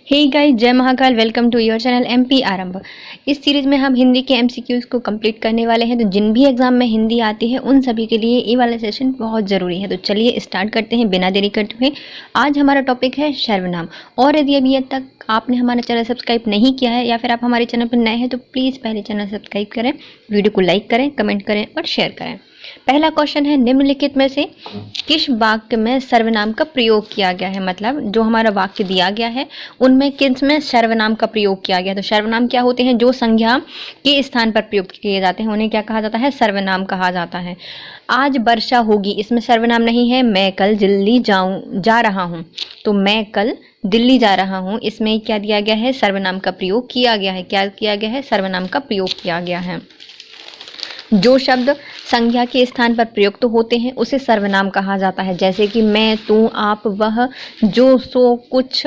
हे guys, जय Mahakal. Welcome to your channel MP Aarambh. इस series में हम हिंदी के एमसीक्यूज को कंप्लीट करने वाले हैं। तो जिन भी एग्जाम में हिंदी आती है उन सभी के लिए ये वाला सेशन बहुत ज़रूरी है। तो चलिए स्टार्ट करते हैं बिना देरी करते हुए। आज हमारा टॉपिक है सर्वनाम। और यदि अभी तक आपने हमारा चैनल सब्सक्राइब नहीं किया है या फिर आप हमारे चैनल पर नए हैं तो प्लीज़ पहले चैनल सब्सक्राइब करें, वीडियो को लाइक करें, कमेंट करें और शेयर करें। पहला क्वेश्चन है, निम्नलिखित में से किस वाक्य में सर्वनाम का प्रयोग किया गया है। मतलब जो हमारा वाक्य दिया गया है उनमें किस में सर्वनाम का प्रयोग किया गया है। तो सर्वनाम क्या होते हैं? जो संज्ञा के स्थान पर प्रयोग किए जाते हैं उन्हें क्या कहा जाता है? सर्वनाम कहा जाता है। आज वर्षा होगी, इसमें सर्वनाम नहीं है। मैं कल दिल्ली जा रहा हूँ, तो मैं कल दिल्ली जा रहा हूँ, इसमें क्या दिया गया है? सर्वनाम का प्रयोग किया गया है। क्या किया गया है? सर्वनाम का प्रयोग किया गया है। जो शब्द संज्ञा के स्थान पर प्रयुक्त होते हैं उसे सर्वनाम कहा जाता है। जैसे कि मैं, तू, आप, वह, जो, सो, कुछ,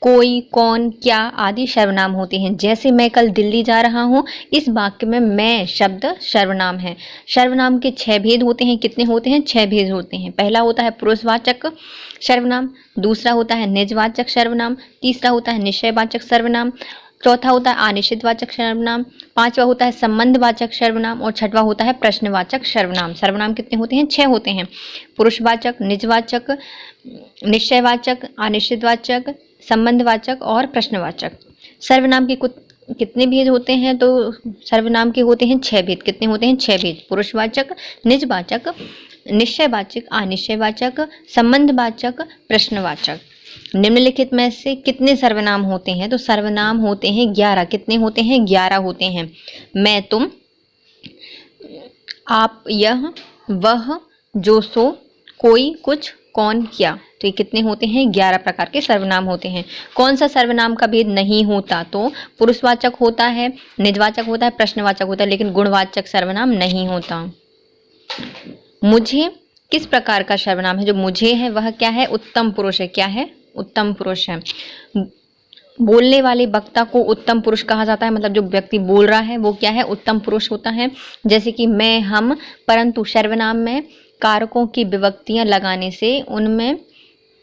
कोई, कौन, क्या आदि सर्वनाम होते हैं। जैसे मैं कल दिल्ली जा रहा हूँ, इस वाक्य में मैं शब्द सर्वनाम है। सर्वनाम के 6 भेद होते हैं। कितने होते हैं? 6 भेद होते हैं। पहला होता है पुरुषवाचक सर्वनाम, दूसरा होता है निजवाचक सर्वनाम, तीसरा होता है निश्चयवाचक सर्वनाम, चौथा होता है अनिश्चितवाचक सर्वनाम, पांचवा होता है संबंधवाचक सर्वनाम और छठवां होता है प्रश्नवाचक सर्वनाम। सर्वनाम कितने होते हैं? 6 होते हैं। पुरुषवाचक, निजवाचक, निश्चयवाचक, अनिश्चितवाचक, संबंधवाचक और प्रश्नवाचक। सर्वनाम के कितने भेद होते हैं? तो सर्वनाम के होते हैं 6 भेद। कितने होते हैं? 6 भेद। पुरुषवाचक, निजवाचक, निश्चयवाचक, अनिश्चयवाचक, संबंधवाचक, प्रश्नवाचक। निम्नलिखित में से कितने सर्वनाम होते हैं? तो सर्वनाम होते हैं 11। कितने होते हैं? 11 होते हैं। मैं, तुम, आप, यह, वह, जो, सो, कोई, कुछ, कौन, क्या। तो ये कितने होते हैं? 11 प्रकार के सर्वनाम होते हैं। कौन सा सर्वनाम का भेद नहीं होता? तो पुरुषवाचक होता है, निजवाचक होता है, प्रश्नवाचक होता है, लेकिन गुणवाचक सर्वनाम नहीं होता। मुझे किस प्रकार का सर्वनाम है? जो मुझे है वह क्या है? उत्तम पुरुष है। क्या है? उत्तम पुरुष है। बोलने वाले वक्ता को उत्तम पुरुष कहा जाता है। मतलब जो व्यक्ति बोल रहा है वो क्या है? उत्तम पुरुष होता है। जैसे कि मैं, हम, परंतु सर्वनाम में कारकों की विभक्तियां लगाने से उनमें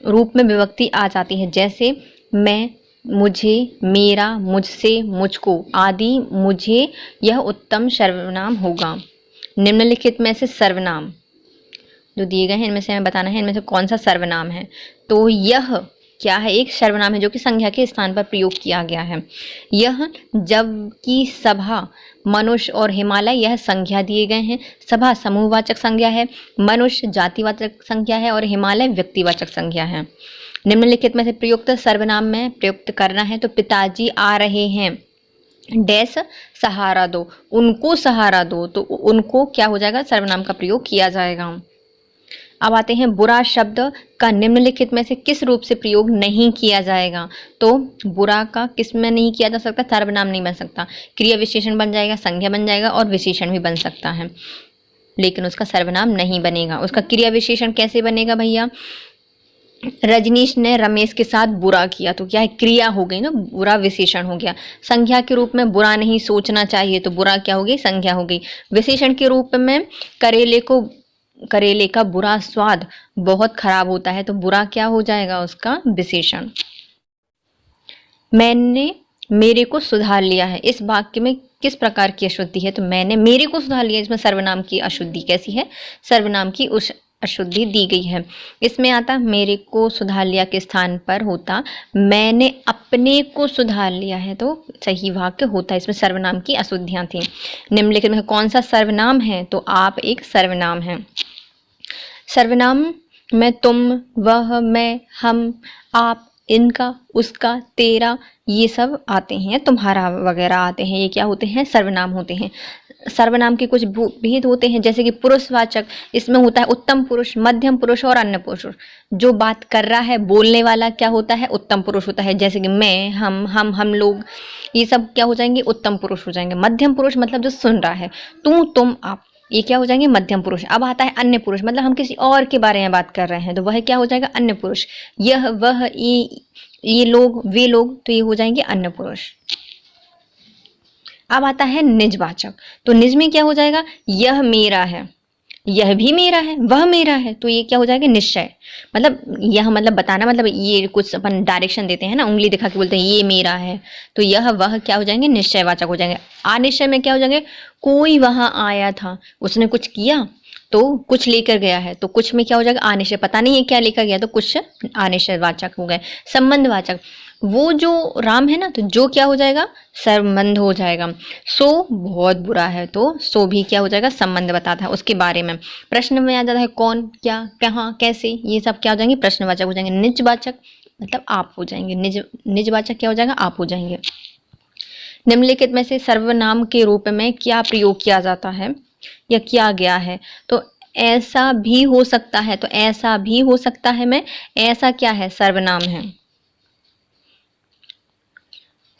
रूप में विभक्ति आ जाती है। जैसे मैं, मुझे, मेरा, मुझसे, मुझको आदि। मुझे यह उत्तम सर्वनाम होगा। निम्नलिखित में से सर्वनाम जो दिए गए हैं इनमें से हमें बताना है इनमें से कौन सा सर्वनाम है। तो यह क्या है? एक सर्वनाम है जो कि संज्ञा के स्थान पर प्रयोग किया गया है। यह, जबकि, सभा, मनुष्य और हिमालय यह संज्ञा दिए गए हैं। सभा समूहवाचक संज्ञा है, मनुष्य जातिवाचक संज्ञा है और हिमालय व्यक्तिवाचक संज्ञा है। निम्नलिखित में से प्रयुक्त सर्वनाम में प्रयुक्त करना है। तो पिताजी आ रहे हैं, डैश सहारा दो, उनको सहारा दो। तो उनको क्या हो जाएगा? सर्वनाम का प्रयोग किया जाएगा। अब आते हैं, बुरा शब्द का निम्नलिखित में से किस रूप से प्रयोग नहीं किया जाएगा? तो बुरा का किस में नहीं किया जा सकता? सर्वनाम नहीं बन सकता। क्रिया विशेषण बन जाएगा, संज्ञा बन जाएगा और विशेषण भी बन सकता है, लेकिन उसका सर्वनाम नहीं बनेगा। उसका क्रिया विशेषण कैसे बनेगा भैया? रजनीश ने रमेश के साथ बुरा किया, तो क्या है? क्रिया हो गई ना, बुरा विशेषण हो गया। संज्ञा के रूप में बुरा नहीं सोचना चाहिए, तो बुरा क्या हो गई? संज्ञा हो गई। विशेषण के रूप में करेले का बुरा स्वाद बहुत खराब होता है, तो बुरा क्या हो जाएगा? उसका विशेषण। मैंने मेरे को सुधार लिया है, इस वाक्य में किस प्रकार की अशुद्धि है? तो मैंने मेरे को सुधार लिया, इसमें सर्वनाम की अशुद्धि कैसी है? सर्वनाम की उस अशुद्धि दी गई है। इसमें आता मेरे को सुधार लिया के स्थान पर होता मैंने अपने को सुधार लिया है, तो सही वाक्य होता। इसमें सर्वनाम की अशुद्धियां थी। निम्नलिखित में कौन सा सर्वनाम है? तो आप एक सर्वनाम है। सर्वनाम में तुम, वह, मैं, हम, आप, इनका, उसका, तेरा ये सब आते हैं, तुम्हारा वगैरह आते हैं। ये क्या होते हैं? सर्वनाम होते हैं। सर्वनाम के कुछ भेद होते हैं, जैसे कि पुरुषवाचक, इसमें होता है उत्तम पुरुष, मध्यम पुरुष और अन्य पुरुष। जो बात कर रहा है, बोलने वाला क्या होता है? उत्तम पुरुष होता है। जैसे कि मैं, हम लोग, ये सब क्या हो जाएंगे? उत्तम पुरुष हो जाएंगे। मध्यम पुरुष मतलब जो सुन रहा है, तू, तुम, आप, ये क्या हो जाएंगे? मध्यम पुरुष। अब आता है अन्य पुरुष, मतलब हम किसी और के बारे में बात कर रहे हैं, तो वह क्या हो जाएगा? अन्य पुरुष। यह, वह, ये लोग, वे लोग, तो ये हो जाएंगे अन्य पुरुष। अब आता है निजवाचक। तो निज में क्या हो जाएगा? यह मेरा है, यह भी मेरा है, वह मेरा है, तो ये क्या हो जाएगा? निश्चय। मतलब यह मतलब बताना, मतलब ये कुछ अपन डायरेक्शन देते हैं ना, उंगली दिखा के बोलते हैं ये मेरा है, तो यह वह क्या हो जाएंगे? निश्चयवाचक हो जाएंगे। अनिश्चय में क्या हो जाएंगे? कोई वहां आया था, उसने कुछ किया तो कुछ लेकर गया है, तो कुछ में क्या हो जाएगा? अनिश्चय, पता नहीं है क्या लेकर गया, तो कुछ अनिश्चयवाचक हो गए। संबंधवाचक, वो जो राम है ना, तो जो क्या हो जाएगा? संबंध हो जाएगा। सो बहुत बुरा है, तो सो भी क्या हो जाएगा? संबंध बताता है उसके बारे में। प्रश्न में आ जाता है कौन, क्या, कहाँ, कैसे, ये सब क्या हो जाएंगे? प्रश्नवाचक हो जाएंगे। निजवाचक मतलब आप हो जाएंगे। निजवाचक क्या हो जाएगा? आप हो जाएंगे। निम्नलिखित में से सर्वनाम के रूप में क्या प्रयोग किया जाता है या किया गया है? तो ऐसा भी हो सकता है, तो ऐसा भी हो सकता है में ऐसा क्या है? सर्वनाम है।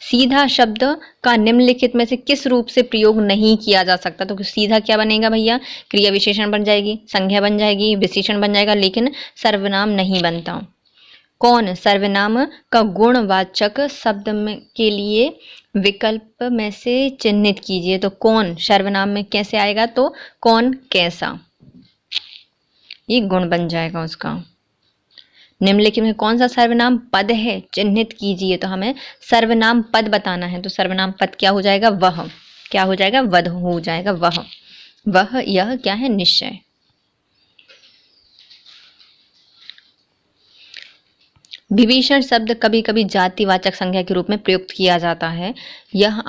सीधा शब्द का निम्नलिखित में से किस रूप से प्रयोग नहीं किया जा सकता? तो सीधा क्या बनेगा भैया? क्रिया विशेषण बन जाएगी, संज्ञा बन जाएगी, विशेषण बन जाएगा, लेकिन सर्वनाम नहीं बनता। कौन? सर्वनाम का गुणवाचक शब्द में के लिए विकल्प में से चिन्हित कीजिए। तो कौन सर्वनाम में कैसे आएगा? तो कौन, कैसा, ये गुण बन जाएगा उसका। निम्नलिखित में कौन सा सर्वनाम पद है? चिन्हित कीजिए। तो हमें सर्वनाम पद बताना है, तो सर्वनाम पद क्या हो जाएगा? वह। क्या हो जाएगा? वध हो जाएगा। वह यह क्या है? निश्चय। विभीषण शब्द कभी कभी जातिवाचक संज्ञा के रूप में प्रयुक्त किया जाता है। यह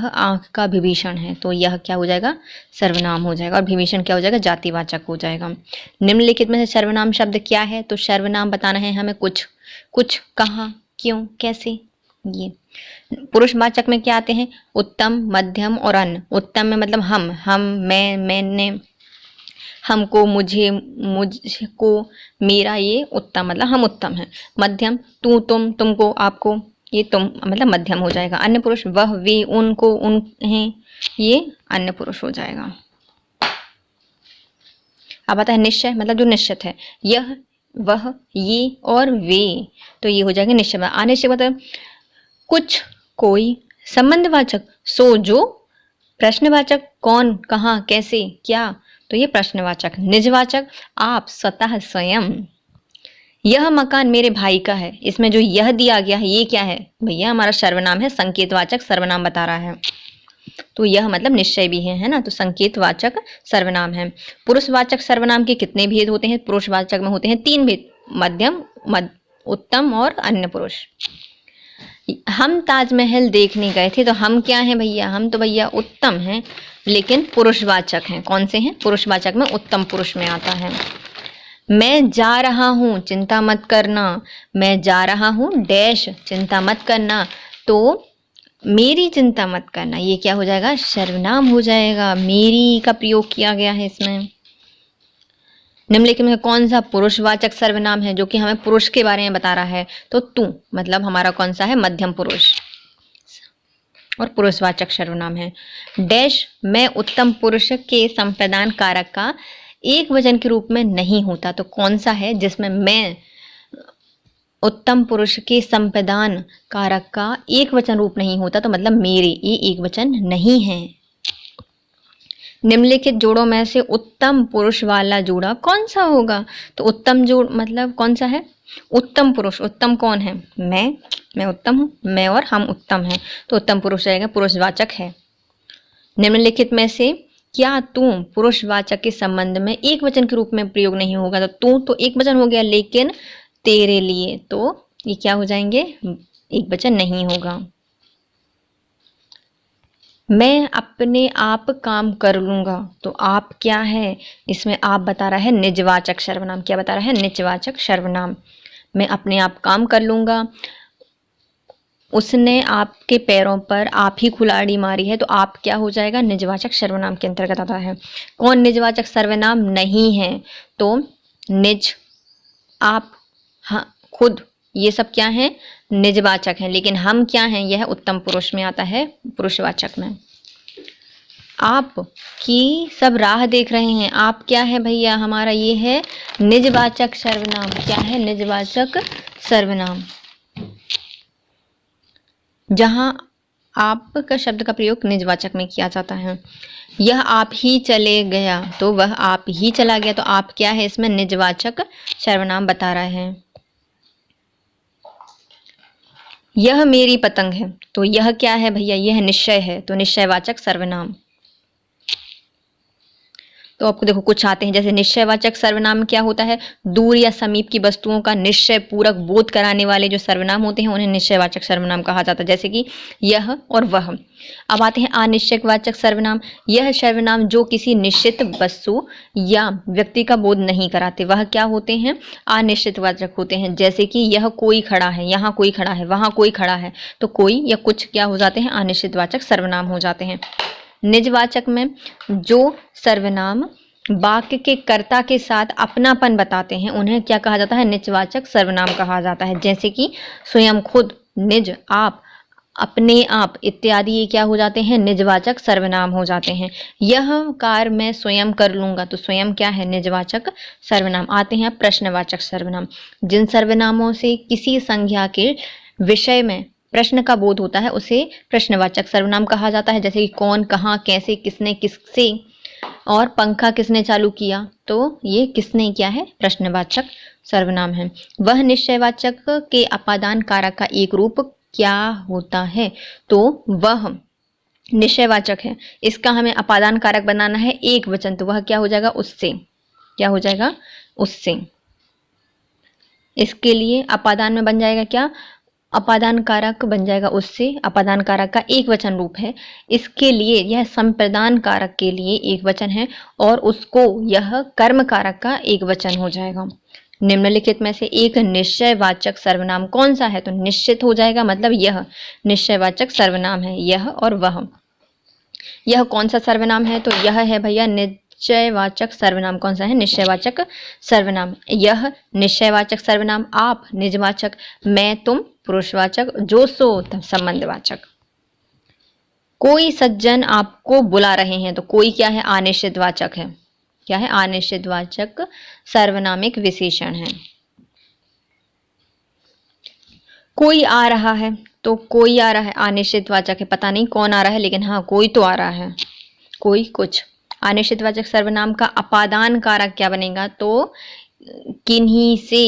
आंख का विभीषण है, तो यह क्या हो जाएगा? सर्वनाम हो जाएगा, और विभीषण क्या हो जाएगा? जातिवाचक हो जाएगा। निम्नलिखित में से सर्वनाम शब्द क्या है? तो सर्वनाम बताना है हमें कुछ, कहाँ, क्यों, कैसे, ये। पुरुषवाचक में क्या आते हैं? उत्तम, मध्यम और अन्य। उत्तम में मतलब हम, मैं, मैंने, हमको, मुझे, मुझको, मेरा, ये उत्तम मतलब हम उत्तम हैं। मध्यम तू, तुम, तुमको, आपको, ये तुम मतलब मध्यम हो जाएगा। अन्य पुरुष वह, वे, उनको, उन्हें, ये अन्य पुरुष हो जाएगा। अब आता है निश्चय, मतलब जो निश्चित है। यह, वह, ये और वे, तो ये हो जाएगा निश्चय। अनिश्चय मतलब कुछ, कोई। संबंधवाचक सो, जो। प्रश्नवाचक कौन, कहाँ, कैसे, क्या, तो ये प्रश्नवाचक। निजवाचक आप, स्वतः, स्वयं। यह मकान मेरे भाई का है, इसमें जो यह दिया गया है ये क्या है भैया? हमारा सर्वनाम है, संकेतवाचक सर्वनाम बता रहा है, तो यह मतलब निश्चय भी है ना, तो संकेतवाचक सर्वनाम है। पुरुषवाचक सर्वनाम के कितने भेद होते हैं? पुरुषवाचक में होते हैं 3 भेद, मध्यम, उत्तम और अन्य पुरुष। हम ताजमहल देखने गए थे, तो हम क्या हैं भैया? हम तो भैया उत्तम हैं, लेकिन पुरुषवाचक हैं। कौन से हैं? पुरुषवाचक में उत्तम पुरुष में आता है। मैं जा रहा हूँ, चिंता मत करना। मैं जा रहा हूँ डैश, चिंता मत करना। तो मेरी चिंता मत करना, ये क्या हो जाएगा? सर्वनाम हो जाएगा। मेरी का प्रयोग किया गया है इसमें। निम्नलिखित में कौन सा पुरुषवाचक सर्वनाम है जो कि हमें पुरुष के बारे में बता रहा है? तो तू मतलब हमारा कौन सा है? मध्यम पुरुष, और पुरुषवाचक सर्वनाम है। डैश मैं उत्तम पुरुष के संप्रदान कारक का एक वचन के रूप में नहीं होता। तो कौन सा है जिसमें मैं उत्तम पुरुष के संप्रदान कारक का एक वचन रूप नहीं होता? तो मतलब मेरे, ये एक वचन नहीं है। निम्नलिखित जोड़ों में से उत्तम पुरुष वाला जोड़ा कौन सा होगा? तो उत्तम जोड़ मतलब कौन सा है? उत्तम पुरुष। उत्तम कौन है? मैं उत्तम हूँ, मैं और हम उत्तम हैं, तो उत्तम पुरुष रहेगा, पुरुषवाचक है। निम्नलिखित में से क्या तू पुरुषवाचक के संबंध में एक वचन के रूप में प्रयोग नहीं होगा? तो तू तो एक वचन हो गया, लेकिन तेरे लिए, तो ये क्या हो जाएंगे? एक वचन नहीं होगा। मैं अपने आप काम कर लूंगा, तो आप क्या है? इसमें आप बता रहा है निजवाचक सर्वनाम। क्या बता रहा है? निजवाचक सर्वनाम। मैं अपने आप काम कर लूंगा। उसने आपके पैरों पर आप ही कुल्हाड़ी मारी है, तो आप क्या हो जाएगा? निजवाचक सर्वनाम के अंतर्गत आता है। कौन निजवाचक सर्वनाम नहीं है? तो निज, आप, हाँ, खुद, ये सब क्या है? निजवाचक हैं। लेकिन हम क्या हैं? यह उत्तम पुरुष में आता है, पुरुषवाचक में। आप की सब राह देख रहे हैं, आप क्या है भैया? हमारा ये है निजवाचक सर्वनाम। क्या है? निजवाचक सर्वनाम। जहां आप का शब्द का प्रयोग निजवाचक में किया जाता है। यह आप ही चले गया, तो वह आप ही चला गया, तो आप क्या है इसमें निजवाचक सर्वनाम बता रहा है। यह मेरी पतंग है, तो यह क्या है भैया, यह निश्चय है, तो निश्चयवाचक सर्वनाम। तो आपको देखो कुछ आते हैं, जैसे निश्चयवाचक सर्वनाम क्या होता है, दूर या समीप की वस्तुओं का निश्चय पूर्वक बोध कराने वाले जो सर्वनाम होते हैं उन्हें निश्चयवाचक सर्वनाम कहा जाता है, जैसे कि यह और वह। अब आते हैं अनिश्चयवाचक सर्वनाम। यह सर्वनाम जो किसी निश्चित वस्तु या व्यक्ति का बोध नहीं कराते, वह क्या होते हैं, अनिश्चितवाचक होते हैं। जैसे कि यह कोई खड़ा है, यहाँ कोई खड़ा है, वहां कोई खड़ा है, तो कोई या कुछ क्या हो जाते हैं, अनिश्चितवाचक सर्वनाम हो जाते हैं। निजवाचक में जो सर्वनाम वाक्य के कर्ता के साथ अपनापन बताते हैं उन्हें क्या कहा जाता है, निजवाचक सर्वनाम कहा जाता है। जैसे कि स्वयं, खुद, निज, आप, अपने आप इत्यादि ये क्या हो जाते हैं, निजवाचक सर्वनाम हो जाते हैं। यह कार्य मैं स्वयं कर लूंगा, तो स्वयं क्या है, निजवाचक सर्वनाम। आते हैं प्रश्नवाचक सर्वनाम। जिन सर्वनामों से किसी संज्ञा के विषय में प्रश्न का बोध होता है उसे प्रश्नवाचक सर्वनाम कहा जाता है। जैसे कि कौन, कहाँ, कैसे, किसने, किससे, और पंखा किसने चालू किया, तो ये किसने क्या है, प्रश्नवाचक सर्वनाम है। वह निश्चयवाचक के अपादान कारक का एक रूप क्या होता है, तो वह निश्चयवाचक है, इसका हमें अपादान कारक बनाना है एक वचन, तो वह क्या हो जाएगा, उससे, क्या हो जाएगा, उससे। इसके लिए अपादान में बन जाएगा क्या, अपादान कारक बन जाएगा उससे। अपादान कारक का एक वचन रूप है, इसके लिए यह संप्रदान कारक के लिए एक वचन है और उसको यह कर्म कारक का एक वचन हो जाएगा। निम्नलिखित में से एक निश्चयवाचक सर्वनाम कौन सा है, तो निश्चित हो जाएगा, मतलब यह निश्चयवाचक सर्वनाम है, यह और वह। यह कौन सा सर्वनाम है, तो यह है भैया निश्चयवाचक सर्वनाम। कौन सा है, निश्चयवाचक सर्वनाम। यह निश्चयवाचक सर्वनाम। आप निजवाचक, मैं, तुम पुरुषवाचक, जो सो संबंधवाचक। कोई सज्जन आपको बुला रहे हैं, तो कोई क्या है, अनिश्चितवाचक है, क्या है, अनिश्चितवाचक सर्वनामिक विशेषण है। कोई आ रहा है, तो कोई आ रहा है अनिश्चितवाचक है, पता नहीं कौन आ रहा है लेकिन हाँ कोई तो आ रहा है, कोई, कुछ। अनिश्चितवाचक सर्वनाम का अपादान कारक क्या बनेगा, तो किन्हीं से,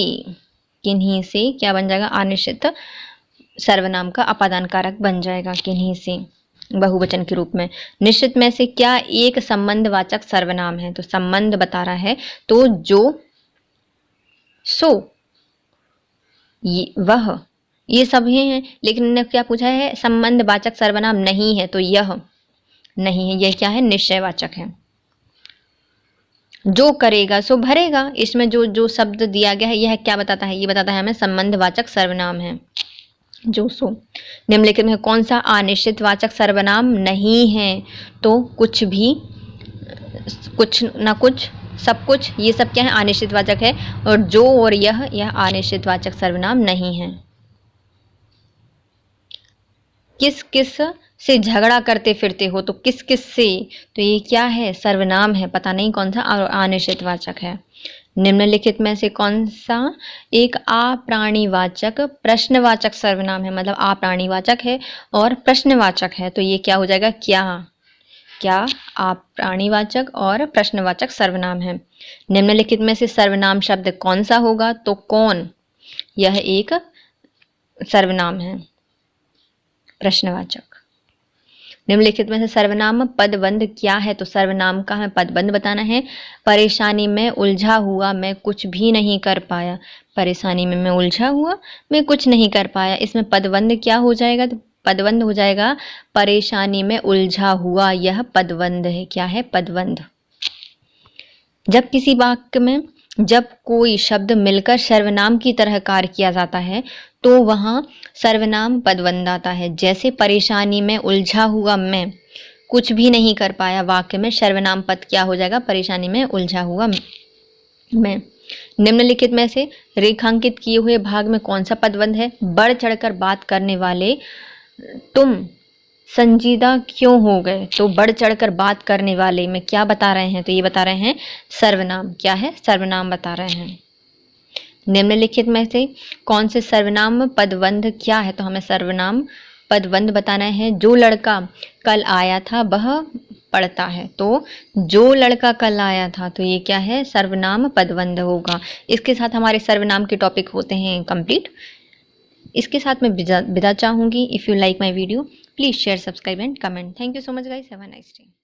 किन्हीं से क्या बन जाएगा, अनिश्चित सर्वनाम का अपादान कारक बन जाएगा, किन्हीं से, बहुवचन के रूप में। निश्चित में से क्या एक संबंधवाचक सर्वनाम है, तो संबंध बता रहा है, तो जो, सो, वह, ये सब हैं, लेकिन इन्हें क्या पूछा है, संबंधवाचक सर्वनाम नहीं है, तो यह नहीं है, यह क्या है, निश्चयवाचक है। जो करेगा सो भरेगा, इसमें जो जो शब्द दिया गया है यह क्या बताता है, ये बताता है हमें संबंधवाचक सर्वनाम है, जो सो। निम्नलिखित में कौन सा अनिश्चितवाचक सर्वनाम नहीं है, तो कुछ भी, कुछ ना कुछ, सब कुछ, ये सब क्या है, अनिश्चितवाचक है। और जो और यह अनिश्चितवाचक सर्वनाम नहीं है। किस किस से झगड़ा करते फिरते हो, तो किस किस से, तो ये क्या है, सर्वनाम है, पता नहीं कौन सा, और अनिश्चितवाचक है। निम्नलिखित में से कौन सा एक अप्राणीवाचक प्रश्नवाचक सर्वनाम है, मतलब अप्राणीवाचक है और प्रश्नवाचक है, तो ये क्या हो जाएगा, क्या, क्या अप्राणीवाचक और प्रश्नवाचक सर्वनाम है। निम्नलिखित में से सर्वनाम शब्द कौन सा होगा, तो कौन, यह एक सर्वनाम है, प्रश्नवाचक। निम्नलिखित में से सर्वनाम पदबंध क्या है, तो सर्वनाम का हमें पदबंध बताना है। परेशानी में उलझा हुआ, मैं कुछ भी नहीं कर पाया, परेशानी में मैं उलझा हुआ, मैं कुछ नहीं कर पाया, इसमें पदबंध क्या हो जाएगा, तो पदबंध हो जाएगा परेशानी में उलझा हुआ, यह पदबंध है, क्या है, पदबंध। जब किसी वाक्य में जब कोई शब्द मिलकर सर्वनाम की तरह कार्य किया जाता है तो वहाँ सर्वनाम पदबंध आता है। जैसे परेशानी में उलझा हुआ मैं कुछ भी नहीं कर पाया, वाक्य में सर्वनाम पद क्या हो जाएगा, परेशानी में उलझा हुआ मैं। निम्नलिखित में से रेखांकित किए हुए भाग में कौन सा पदबंध है, बढ़ चढ़कर बात करने वाले तुम संजीदा क्यों हो गए, तो बढ़ चढ़कर बात करने वाले में क्या बता रहे हैं, तो ये बता रहे हैं सर्वनाम, क्या है, सर्वनाम बता रहे हैं। निम्नलिखित में से कौन से सर्वनाम पदबंध क्या है, तो हमें सर्वनाम पदबंध बताना है। जो लड़का कल आया था वह पढ़ता है, तो जो लड़का कल आया था, तो ये क्या है, सर्वनाम पदबंध होगा। इसके साथ हमारे सर्वनाम के टॉपिक होते हैं कंप्लीट। इसके साथ मैं विदा चाहूँगी। If you like my video please share, subscribe and comment. Thank you so much guys, have a nice day.